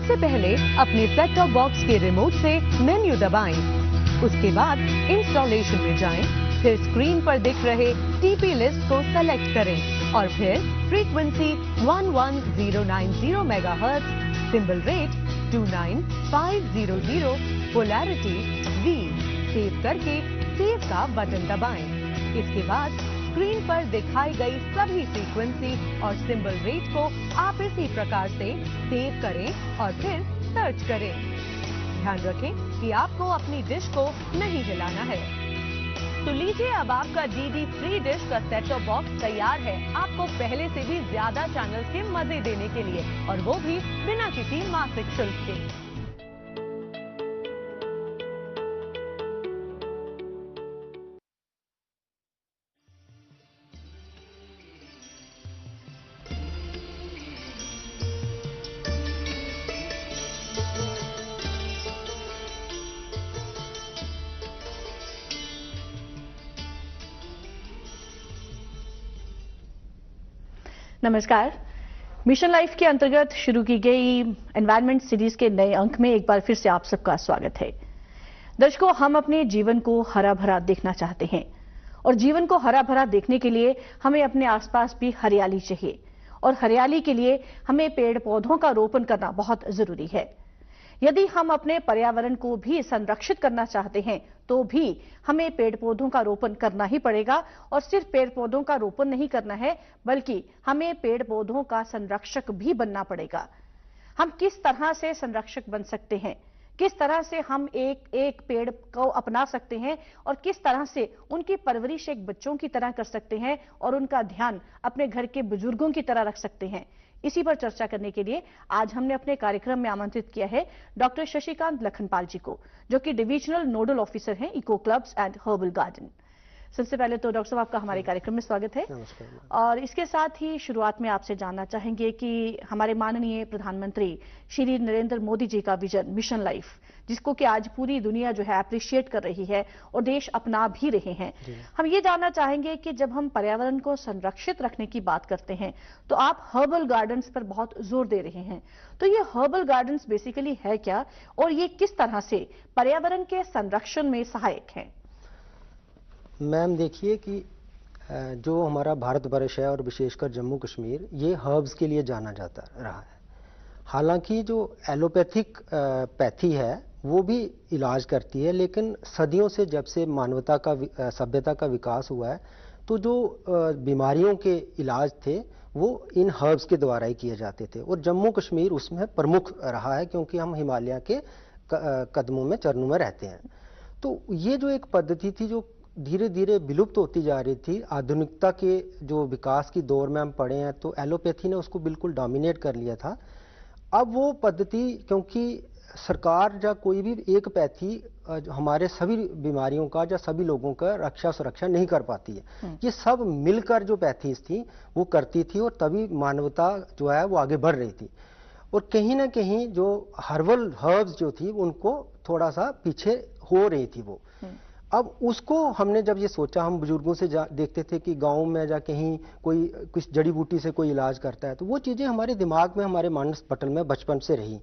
सबसे पहले अपने सेट टॉप बॉक्स के रिमोट से मेन्यू दबाएं। उसके बाद इंस्टॉलेशन में जाएं, फिर स्क्रीन पर दिख रहे टीपी लिस्ट को सेलेक्ट करें और फिर frequency 11090 megahertz, symbol rate 29500, polarity V save करके सेव का बटन दबाएं। इसके बाद स्क्रीन पर दिखाई गई सभी फ्रीक्वेंसी और सिंबल रेट को आप इसी प्रकार से सेव करें और फिर सर्च करें। ध्यान रखें कि आपको अपनी डिश को नहीं हिलाना है। तो लीजिए, अब आपका डीडी फ्री डिश का सेट टॉप बॉक्स तैयार है आपको पहले से भी ज्यादा चैनल्स के मजे देने के लिए, और वो भी बिना किसी मासिक शुल्क के। नमस्कार। मिशन लाइफ के अंतर्गत शुरू की गई एनवायरनमेंट सीरीज के नए अंक में एक बार फिर से आप सबका स्वागत है। दर्शकों, हम अपने जीवन को हरा भरा देखना चाहते हैं और जीवन को हरा भरा देखने के लिए हमें अपने आसपास भी हरियाली चाहिए, और हरियाली के लिए हमें पेड़ पौधों का रोपण करना बहुत जरूरी है। यदि हम अपने पर्यावरण को भी संरक्षित करना चाहते हैं तो भी हमें पेड़ पौधों का रोपण करना ही पड़ेगा, और सिर्फ पेड़ पौधों का रोपण नहीं करना है बल्कि हमें पेड़ पौधों का संरक्षक भी बनना पड़ेगा। हम किस तरह से संरक्षक बन सकते हैं, किस तरह से हम एक एक पेड़ को अपना सकते हैं और किस तरह से उनकी परवरिश एक बच्चों की तरह कर सकते हैं और उनका ध्यान अपने घर के बुजुर्गों की तरह रख सकते हैं, इसी पर चर्चा करने के लिए आज हमने अपने कार्यक्रम में आमंत्रित किया है डॉक्टर शशिकांत लखनपाल जी को, जो कि डिविजनल नोडल ऑफिसर हैं eco clubs and herbal garden. सबसे पहले तो डॉक्टर साहब, आपका हमारे कार्यक्रम में स्वागत है। और इसके साथ ही शुरुआत में आपसे जानना चाहेंगे कि हमारे माननीय प्रधानमंत्री श्री नरेंद्र मोदी जी का विजन मिशन लाइफ, जिसको कि आज पूरी दुनिया जो है अप्रिशिएट कर रही है और देश अपना भी रहे हैं, हम ये जानना चाहेंगे कि जब हम पर्यावरण को संरक्षित रखने की बात करते हैं तो आप हर्बल गार्डन्स पर बहुत जोर दे रहे हैं। तो ये हर्बल गार्डन्स बेसिकली है क्या, और ये किस तरह से पर्यावरण के संरक्षण में सहायक है? मैम, देखिए कि जो हमारा भारतवर्ष है और विशेषकर जम्मू कश्मीर, ये हर्ब्स के लिए जाना जाता रहा है। हालांकि जो एलोपैथिक पैथी है वो भी इलाज करती है, लेकिन सदियों से जब से मानवता का सभ्यता का विकास हुआ है तो जो बीमारियों के इलाज थे वो इन हर्ब्स के द्वारा ही किए जाते थे, और जम्मू कश्मीर उसमें प्रमुख रहा है क्योंकि हम हिमालय के कदमों में चरणों में रहते हैं। तो ये जो एक पद्धति थी जो धीरे धीरे विलुप्त होती जा रही थी, आधुनिकता के जो विकास की दौर में हम पड़े हैं तो एलोपैथी ने उसको बिल्कुल डोमिनेट कर लिया था। अब वो पद्धति, क्योंकि सरकार या कोई भी एक पैथी हमारे सभी बीमारियों का या सभी लोगों का रक्षा सुरक्षा नहीं कर पाती है, ये सब मिलकर जो पैथीज थी वो करती थी, और तभी मानवता जो है वो आगे बढ़ रही थी। और कहीं ना कहीं जो हर्बल हर्ब्स जो थी उनको थोड़ा सा पीछे हो रही थी वो। अब उसको हमने जब ये सोचा, हम बुजुर्गों से देखते थे कि गांव में जा कहीं कोई कुछ जड़ी बूटी से कोई इलाज करता है, तो वो चीजें हमारे दिमाग में, हमारे मानस पटल में बचपन से रही।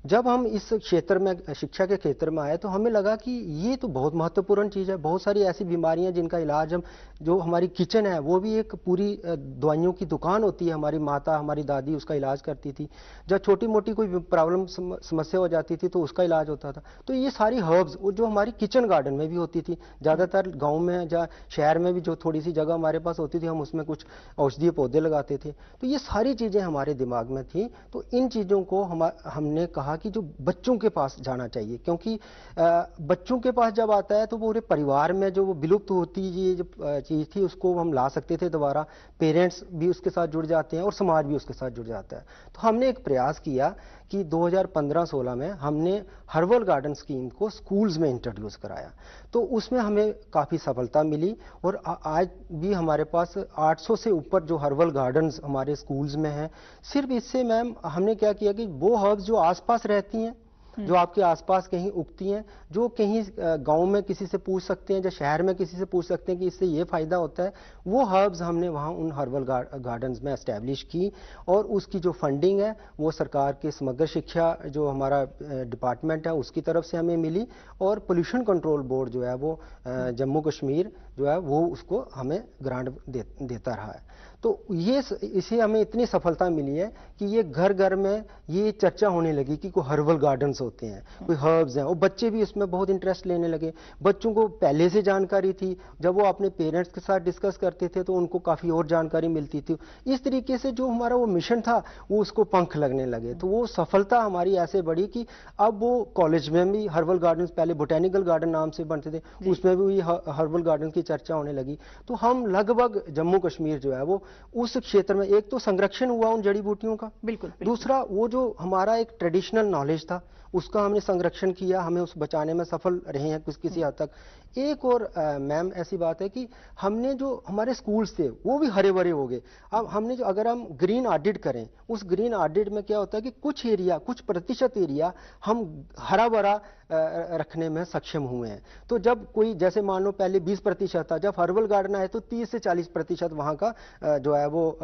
जब हम इस क्षेत्र में, शिक्षा के क्षेत्र में आए, तो हमें लगा कि ये तो बहुत महत्वपूर्ण चीज है। बहुत सारी ऐसी बीमारियां जिनका इलाज हम, जो हमारी किचन है वो भी एक पूरी दवाइयों की दुकान होती है। हमारी माता, हमारी दादी उसका इलाज करती थी। जब छोटी मोटी कोई प्रॉब्लम समस्या हो जाती थी तो उसका इलाज होता था। तो ये सारी हर्ब्स जो हमारी किचन गार्डन में भी होती थी, ज्यादातर गाँव में या शहर में भी जो थोड़ी सी जगह हमारे पास होती थी, हम उसमें कुछ औषधीय पौधे लगाते थे। तो ये सारी चीजें हमारे दिमाग में थी। तो इन चीजों को हमने कहा कि जो बच्चों के पास जाना चाहिए, क्योंकि बच्चों के पास जब आता है तो पूरे परिवार में जो वो विलुप्त होती ये जो चीज थी उसको हम ला सकते थे दोबारा। पेरेंट्स भी उसके साथ जुड़ जाते हैं और समाज भी उसके साथ जुड़ जाता है। तो हमने एक प्रयास किया कि 2015-16 में हमने हर्बल गार्डन स्कीम को स्कूल्स में इंट्रोड्यूस कराया। तो उसमें हमें काफी सफलता मिली, और आज भी हमारे पास 800 से ऊपर जो हर्बल गार्डन्स हमारे स्कूल्स में हैं। सिर्फ इससे मैम हमने क्या किया कि वो हर्ब्स जो आसपास रहती हैं जो आपके आसपास कहीं उगती हैं, जो कहीं गांव में किसी से पूछ सकते हैं या शहर में किसी से पूछ सकते हैं कि इससे ये फायदा होता है, वो हर्ब्स हमने वहाँ उन हर्बल गार्डन्स में एस्टेब्लिश की। और उसकी जो फंडिंग है वो सरकार के समग्र शिक्षा जो हमारा डिपार्टमेंट है उसकी तरफ से हमें मिली, और पोल्यूशन कंट्रोल बोर्ड जो है वो जम्मू कश्मीर जो है वो उसको हमें ग्रांट देता रहा है। तो ये इसे हमें इतनी सफलता मिली है कि ये घर घर में ये चर्चा होने लगी कि कोई हर्बल गार्डन्स होते हैं, कोई हर्ब्स हैं, और बच्चे भी इसमें बहुत इंटरेस्ट लेने लगे। बच्चों को पहले से जानकारी थी, जब वो अपने पेरेंट्स के साथ डिस्कस करते थे तो उनको काफ़ी और जानकारी मिलती थी। इस तरीके से जो हमारा वो मिशन था वो उसको पंख लगने लगे। तो वो सफलता हमारी ऐसे बढ़ी कि अब वो कॉलेज में भी हर्बल गार्डन्स, पहले बोटेनिकल गार्डन नाम से बनते थे, उसमें भी हर्बल गार्डन की चर्चा होने लगी। तो हम लगभग जम्मू कश्मीर जो है वो उस क्षेत्र में, एक तो संरक्षण हुआ उन जड़ी बूटियों का, बिल्कुल। दूसरा वो जो हमारा एक ट्रेडिशनल नॉलेज था उसका हमने संरक्षण किया, हमें उस बचाने में सफल रहे हैं किसी हद तक। एक और मैम ऐसी बात है कि हमने जो हमारे स्कूल्स थे वो भी हरे भरे हो गए। अब हमने जो, अगर हम ग्रीन ऑडिट करें, उस ग्रीन ऑडिट में क्या होता है कि कुछ एरिया, कुछ प्रतिशत एरिया हम हरा भरा रखने में सक्षम हुए हैं। तो जब कोई, जैसे मान लो पहले 20% था, जब हर्बल गार्डन आए तो 30 से 40% वहां का जो है वो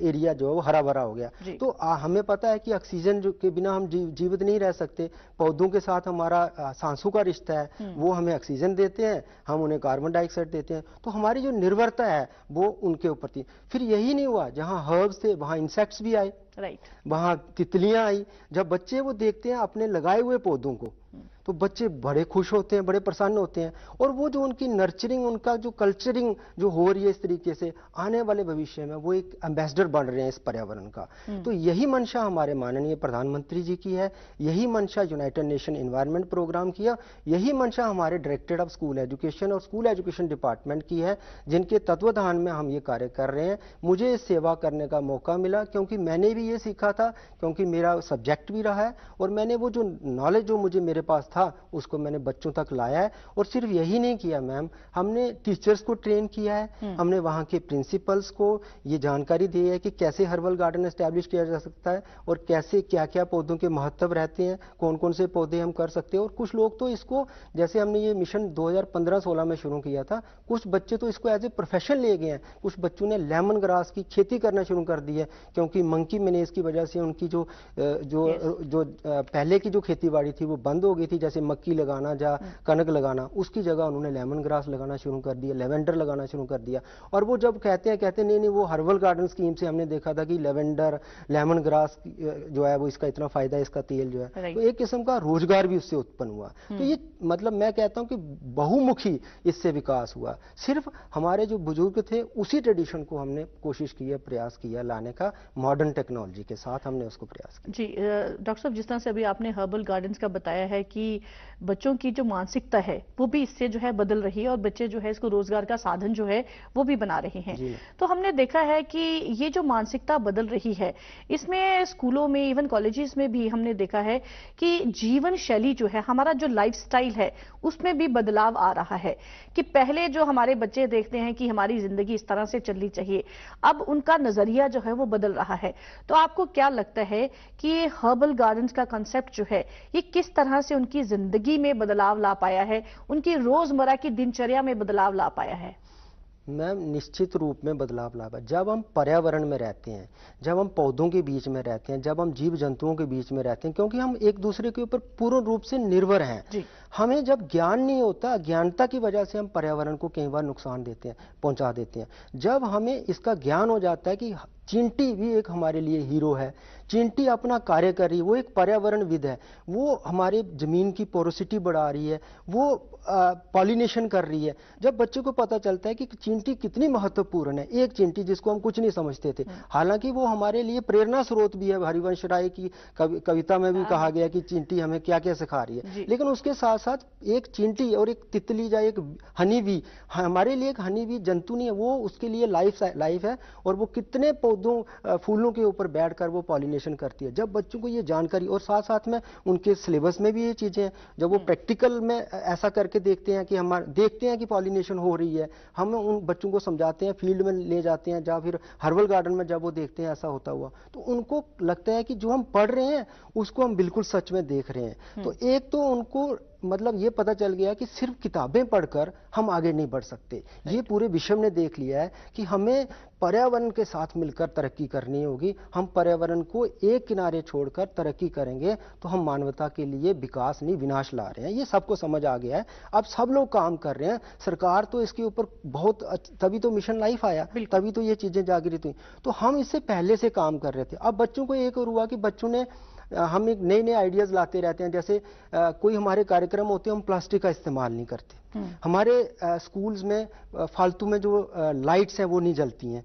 एरिया जो है वो हरा भरा हो गया। तो हमें पता है कि ऑक्सीजन के बिना हम जीवित नहीं रह सकते। पौधों के साथ हमारा सांसों का रिश्ता है, वो हमें ऑक्सीजन देते हैं, हम उन्हें कार्बन डाइऑक्साइड देते हैं। तो हमारी जो निर्भरता है वो उनके ऊपर थी। फिर यही नहीं हुआ, जहां हर्ब्स थे वहां इंसेक्ट्स भी आए, वहां तितलियां आई। जब बच्चे वो देखते हैं अपने लगाए हुए पौधों को तो बच्चे बड़े खुश होते हैं, बड़े प्रसन्न होते हैं। और वो जो उनकी नर्चरिंग, उनका जो कल्चरिंग जो हो रही है इस तरीके से, आने वाले भविष्य में वो एक एम्बेसडर बन रहे हैं इस पर्यावरण का। तो यही मंशा हमारे माननीय प्रधानमंत्री जी की है, यही मंशा यूनाइटेड नेशन एनवायरनमेंट प्रोग्राम की है, यही मंशा हमारे डायरेक्टरेट ऑफ स्कूल एजुकेशन और स्कूल एजुकेशन डिपार्टमेंट की है, जिनके तत्वाधान में हम ये कार्य कर रहे हैं। मुझे इस सेवा करने का मौका मिला क्योंकि मैंने भी ये सीखा था, क्योंकि मेरा सब्जेक्ट भी रहा है, और मैंने वो जो नॉलेज जो मुझे मेरे पास था उसको मैंने बच्चों तक लाया है। और सिर्फ यही नहीं किया मैम, हमने टीचर्स को ट्रेन किया है, हमने वहां के प्रिंसिपल्स को ये जानकारी दी है कि कैसे हर्बल गार्डन एस्टैब्लिश किया जा सकता है और कैसे क्या क्या पौधों के महत्व रहते हैं, कौन कौन से पौधे हम कर सकते हैं। और कुछ लोग तो इसको, जैसे हमने ये मिशन 2015-16 में शुरू किया था, कुछ बच्चे तो इसको एज ए प्रोफेशन ले गए हैं। कुछ बच्चों ने लेमन ग्रास की खेती करना शुरू कर दी है, क्योंकि मंकी मेनेज की वजह से उनकी जो पहले की जो खेती बाड़ी थी वो बंद हो गई थी, जैसे मक्की लगाना या कनक लगाना, उसकी जगह उन्होंने लेमन ग्रास लगाना शुरू कर दिया, लेवेंडर लगाना शुरू कर दिया। और वो जब कहते हैं नहीं वो हर्बल गार्डन स्कीम से हमने देखा था कि लेवेंडर, लेमन ग्रास जो है वो इसका इतना फायदा है, इसका तेल जो है, तो एक किस्म का रोजगार भी उससे उत्पन्न हुआ। तो ये मतलब मैं कहता हूं कि बहुमुखी इससे विकास हुआ। सिर्फ हमारे जो बुजुर्ग थे उसी ट्रेडिशन को हमने कोशिश की है, प्रयास किया लाने का, मॉडर्न टेक्नोलॉजी के साथ हमने उसको प्रयास किया। जी डॉक्टर साहब, जिस तरह से अभी आपने हर्बल गार्डन्स का बताया है कि बच्चों की जो मानसिकता है वो भी इससे जो है बदल रही है और बच्चे जो है इसको रोजगार का साधन जो है वो भी बना रहे हैं। तो हमने देखा है कि ये जो मानसिकता बदल रही है, इसमें स्कूलों में, इवन कॉलेजेस में भी हमने देखा है कि जीवन शैली जो है, हमारा जो लाइफस्टाइल है उसमें भी बदलाव आ रहा है। कि पहले जो हमारे बच्चे देखते हैं कि हमारी जिंदगी इस तरह से चलनी चाहिए, अब उनका नजरिया जो है वो बदल रहा है। तो आपको क्या लगता है कि ये हर्बल गार्डन्स का कंसेप्ट जो है ये किस तरह से उनकी जिंदगी में बदलाव ला पाया है, उनकी रोजमर्रा की दिनचर्या में बदलाव ला पाया है? मैम निश्चित रूप में बदलाव ला पाया। जब हम पर्यावरण में रहते हैं, जब हम पौधों के बीच में रहते हैं, जब हम जीव जंतुओं के बीच में रहते हैं, क्योंकि हम एक दूसरे के ऊपर पूर्ण रूप से निर्भर हैं। हमें जब ज्ञान नहीं होता, अज्ञानता की वजह से हम पर्यावरण को कई बार नुकसान देते हैं, पहुंचा देते हैं। जब हमें इसका ज्ञान हो जाता है कि चींटी भी एक हमारे लिए हीरो है, चींटी अपना कार्य कर रही है, वो एक पर्यावरणविद है, वो हमारे जमीन की पोरोसिटी बढ़ा रही है, वो पॉलिनेशन कर रही है। जब बच्चों को पता चलता है कि चींटी कितनी महत्वपूर्ण है, एक चींटी जिसको हम कुछ नहीं समझते थे, हालांकि वो हमारे लिए प्रेरणा स्रोत भी है। हरिवंश राय की कविता में भी कहा गया कि चींटी हमें क्या क्या सिखा रही है। लेकिन उसके साथ साथ एक चींटी और एक तितली या एक हनी बी हमारे लिए एक हनी बी जंतु नहीं है, वो उसके लिए लाइफ है। और वो कितने पौधों पौधों फूलों के ऊपर बैठकर वो पॉलिनेशन करती है। जब बच्चों को ये जानकारी, और साथ साथ में उनके सिलेबस में भी ये चीजें हैं, जब वो प्रैक्टिकल में ऐसा करके देखते हैं कि पॉलिनेशन हो रही है, हम उन बच्चों को समझाते हैं, फील्ड में ले जाते हैं, या फिर हर्बल गार्डन में जब वो देखते हैं ऐसा होता हुआ, तो उनको लगता है कि जो हम पढ़ रहे हैं उसको हम बिल्कुल सच में देख रहे हैं। तो एक तो उनको मतलब ये पता चल गया कि सिर्फ किताबें पढ़कर हम आगे नहीं बढ़ सकते। ये पूरे विश्व ने देख लिया है कि हमें पर्यावरण के साथ मिलकर तरक्की करनी होगी। हम पर्यावरण को एक किनारे छोड़कर तरक्की करेंगे तो हम मानवता के लिए विकास नहीं विनाश ला रहे हैं। ये सबको समझ आ गया है, अब सब लोग काम कर रहे हैं। सरकार तो इसके ऊपर बहुत, तभी तो मिशन लाइफ आया, तभी तो ये चीजें जागृत हुई। तो हम इससे पहले से काम कर रहे थे। अब बच्चों को एक और हुआ कि बच्चों ने हम एक नए नए आइडियाज लाते रहते हैं। जैसे कोई हमारे कार्यक्रम होते हैं, हम प्लास्टिक का इस्तेमाल नहीं करते। हमारे स्कूल्स में फालतू में जो लाइट्स हैं वो नहीं जलती हैं,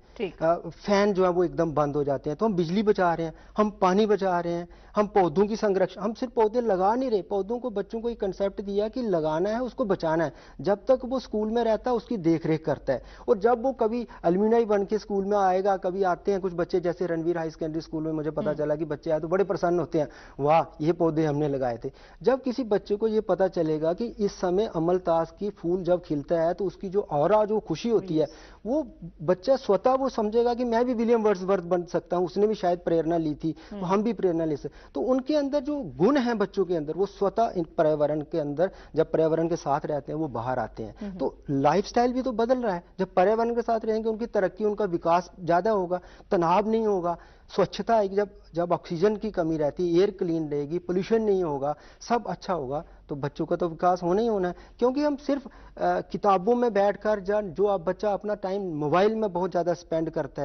फैन जो है वो एकदम बंद हो जाते हैं। तो हम बिजली बचा रहे हैं, हम पानी बचा रहे हैं, हम पौधों की संरक्षण, हम सिर्फ पौधे लगा नहीं रहे, पौधों को बच्चों को एक कंसेप्ट दिया कि लगाना है, उसको बचाना है। जब तक वो स्कूल में रहता है उसकी देख रेख करता है, और जब वो कभी अलुमिनाई बन के स्कूल में आएगा, कभी आते हैं कुछ बच्चे, जैसे रणवीर हाई सेकेंडरी स्कूल में मुझे पता चला कि बच्चे आए तो बड़े प्रसन्न होते हैं, वाह ये पौधे हमने लगाए थे। जब किसी बच्चे को ये पता चलेगा कि इस समय अमलतास की फूल जब खिलता है तो उसकी जो ऑरा, जो खुशी होती है, वो बच्चा स्वतः वो समझेगा कि मैं भी विलियम वर्ड्सवर्थ बन सकता हूं, उसने भी शायद प्रेरणा ली थी, तो हम भी प्रेरणा ले सकते। तो उनके अंदर जो गुण हैं बच्चों के अंदर, वो स्वतः इन पर्यावरण के अंदर, जब पर्यावरण के साथ रहते हैं वो बाहर आते हैं। तो लाइफस्टाइल भी तो बदल रहा है। जब पर्यावरण के साथ रहेंगे उनकी तरक्की, उनका विकास ज्यादा होगा, तनाव नहीं होगा, स्वच्छता आएगी। जब ऑक्सीजन की कमी रहती है, एयर क्लीन रहेगी, पोल्यूशन नहीं होगा, सब अच्छा होगा, तो बच्चों का तो विकास होना ही होना है। क्योंकि हम सिर्फ किताबों में बैठकर जो आप बच्चा अपना टाइम मोबाइल में बहुत ज्यादा स्पेंड करता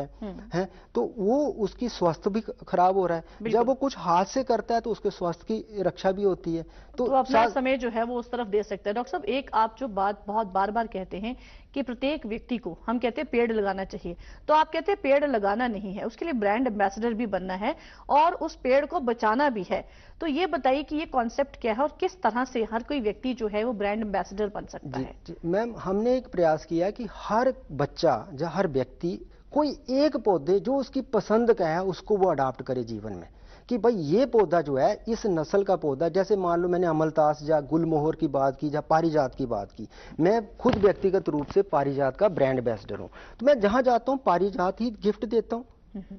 है, तो वो उसकी स्वास्थ्य भी खराब हो रहा है। जब वो कुछ हाथ से करता है तो उसके स्वास्थ्य की रक्षा भी होती है। तो अपना समय जो है वो उस तरफ दे सकता है। डॉक्टर साहब, एक आप जो बात बहुत बार बार कहते हैं कि प्रत्येक व्यक्ति को, हम कहते हैं पेड़ लगाना चाहिए, तो आप कहते हैं पेड़ लगाना नहीं है, उसके लिए ब्रांड एम्बेसडर भी बनना है और उस पेड़ को बचाना भी है। तो ये बताइए कि ये कॉन्सेप्ट क्या है और किस तरह से हर कोई व्यक्ति जो है वो ब्रांड एम्बेसडर बन सकता है? मैम, हमने एक प्रयास किया कि हर बच्चा या हर व्यक्ति कोई एक पौधे जो उसकी पसंद का है उसको वो अडॉप्ट करे जीवन में, कि भाई ये पौधा जो है इस नस्ल का पौधा, जैसे मान लो मैंने अमलतास या गुलमोहर की बात की या पारिजात की बात की, मैं खुद व्यक्तिगत रूप से पारिजात का ब्रांड एम्बेसडर हूं। तो मैं जहां जाता हूं पारिजात ही गिफ्ट देता हूं,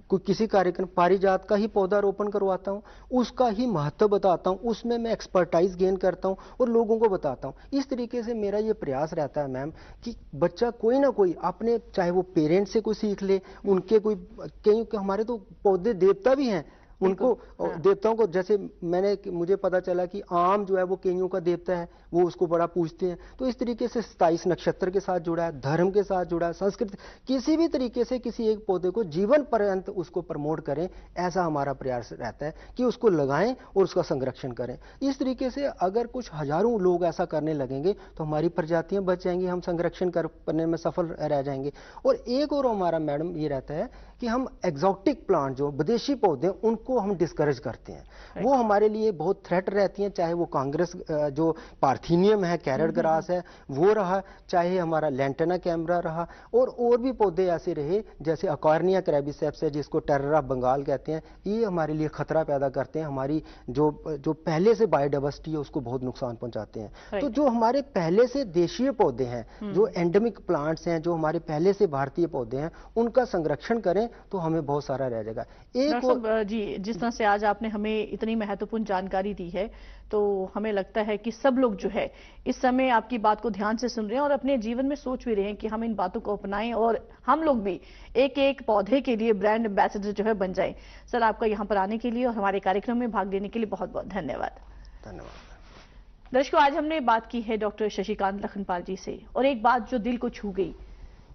कोई किसी कार्यक्रम पारिजात का ही पौधा रोपण करवाता हूं, उसका ही महत्व बताता हूं, उसमें मैं एक्सपर्टाइज गेन करता हूं और लोगों को बताता हूं। इस तरीके से मेरा ये प्रयास रहता है मैम कि बच्चा कोई ना कोई अपने, चाहे वो पेरेंट्स से कोई सीख ले, उनके कोई, कई हमारे तो पौधे देवता भी हैं, उनको देवताओं को, जैसे मुझे पता चला कि आम जो है वो कईयों का देवता है, वो उसको बड़ा पूजते हैं। तो इस तरीके से 27 नक्षत्र के साथ जुड़ा है, धर्म के साथ जुड़ा है, संस्कृति, किसी भी तरीके से किसी एक पौधे को जीवन पर्यंत उसको प्रमोट करें, ऐसा हमारा प्रयास रहता है कि उसको लगाएं और उसका संरक्षण करें। इस तरीके से अगर कुछ हजारों लोग ऐसा करने लगेंगे तो हमारी प्रजातियां बच जाएंगी, हम संरक्षण करने में सफल रह जाएंगे। और एक और हमारा मैडम ये रहता है कि हम एग्जॉटिक प्लांट, जो विदेशी पौधे, उनको हम डिस्करेज करते हैं। वो हमारे लिए बहुत थ्रेट रहती हैं, चाहे वो कांग्रेस जो पार्थीनियम है, कैरेट ग्रास है, वो रहा, चाहे हमारा लैंटेना कैमरा रहा, और भी पौधे ऐसे रहे जैसे अकॉर्निया क्रैबिसेप्स है, जिसको टेरर ऑफ बंगाल कहते हैं। ये हमारे लिए खतरा पैदा करते हैं, हमारी जो पहले से बायोडाइवर्सिटी है उसको बहुत नुकसान पहुंचाते हैं। तो जो हमारे पहले से देशीय पौधे हैं, जो एंडेमिक प्लांट्स हैं, जो हमारे पहले से भारतीय पौधे हैं, उनका संरक्षण करें तो हमें बहुत सारा रह जाएगा। एक जी, जिस तरह से आज आपने हमें इतनी महत्वपूर्ण जानकारी दी है, तो हमें लगता है कि सब लोग जो है इस समय आपकी बात को ध्यान से सुन रहे हैं और अपने जीवन में सोच भी रहे हैं कि हम इन बातों को अपनाएं और हम लोग भी एक एक पौधे के लिए ब्रांड एम्बेसडर जो है बन जाएं। सर, आपका यहाँ पर आने के लिए और हमारे कार्यक्रम में भाग लेने के लिए बहुत बहुत धन्यवाद। धन्यवाद। दर्शकों, आज हमने बात की है डॉक्टर शशिकांत लखनपाल जी से, और एक बात जो दिल को छू गई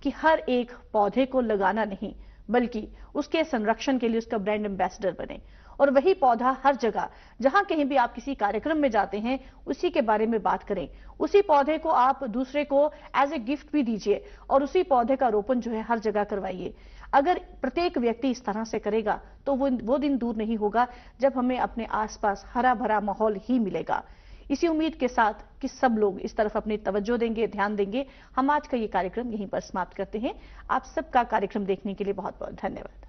कि हर एक पौधे को लगाना नहीं बल्कि उसके संरक्षण के लिए उसका ब्रांड एम्बेसडर बने, और वही पौधा हर जगह, जहां कहीं भी आप किसी कार्यक्रम में जाते हैं, उसी के बारे में बात करें। उसी पौधे को आप दूसरे को एज ए गिफ्ट भी दीजिए और उसी पौधे का रोपण जो है हर जगह करवाइए। अगर प्रत्येक व्यक्ति इस तरह से करेगा तो वो दिन दूर नहीं होगा जब हमें अपने आसपास हरा भरा माहौल ही मिलेगा। इसी उम्मीद के साथ कि सब लोग इस तरफ अपनी तवज्जो देंगे, ध्यान देंगे, हम आज का ये कार्यक्रम यहीं पर समाप्त करते हैं। आप सबका कार्यक्रम देखने के लिए बहुत बहुत धन्यवाद।